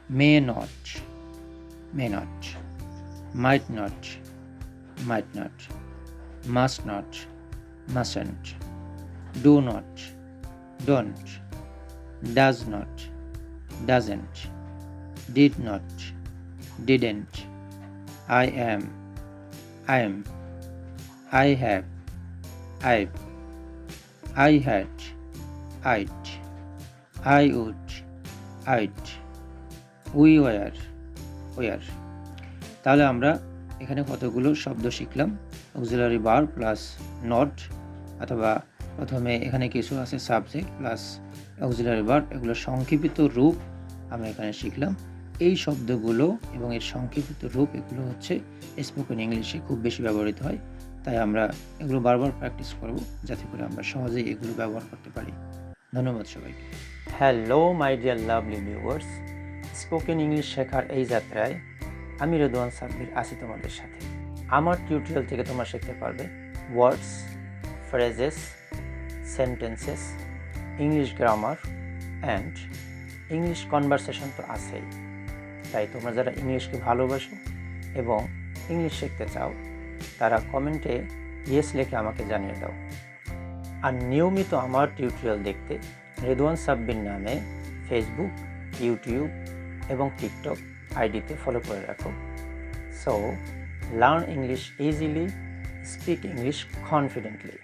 may not, might not, must not, mustn't, do not, don't, does not, doesn't, did not, didn't, I am, I have, I've, I had, I'd, I would, I'd, we were. তাহলে আমরা এখানে কতগুলো শব্দ শিখলাম। Auxiliary verb plus not, অথবা প্রথমে এখানে কিছু আছে সাবজেক্ট প্লাস অক্সিলারি ভার্ব, এগুলো সংক্ষিপ্ত রূপ আমরা এখানে শিখলাম। এই শব্দগুলো এবং এর সংক্ষিপ্ত রূপ এগুলো হচ্ছে স্পোকেন ইংলিশে খুব বেশি ব্যবহৃত হয়, তাই আমরা এগুলো বারবার প্র্যাকটিস করব যাতে করে আমরা সহজেই এগুলো ব্যবহার করতে পারি। ধন্যবাদ সবাইকে। Hello my dear lovely viewers, spoken English শেখার এই যাত্রায় আমি রেদওয়ান সাব্বির আছি তোমাদের সাথে। আমার টিউটোরিয়াল থেকে তোমরা শিখতে পারবে words, phrases, sentences, English grammar and English conversation তো আছেই। তাই তোমরা যারা ইংলিশকে ভালোবাসো এবং ইংলিশ শিখতে চাও তারা কমেন্টে ইয়েস লিখে আমাকে জানিয়ে দাও। আর নিয়মিত আমার টিউটোরিয়াল দেখতে রেদওয়ান সাব্বির নামে ফেসবুক, ইউটিউব এবং টিকটক আইডিতে ফলো করে রাখো। So learn English easily, speak English confidently.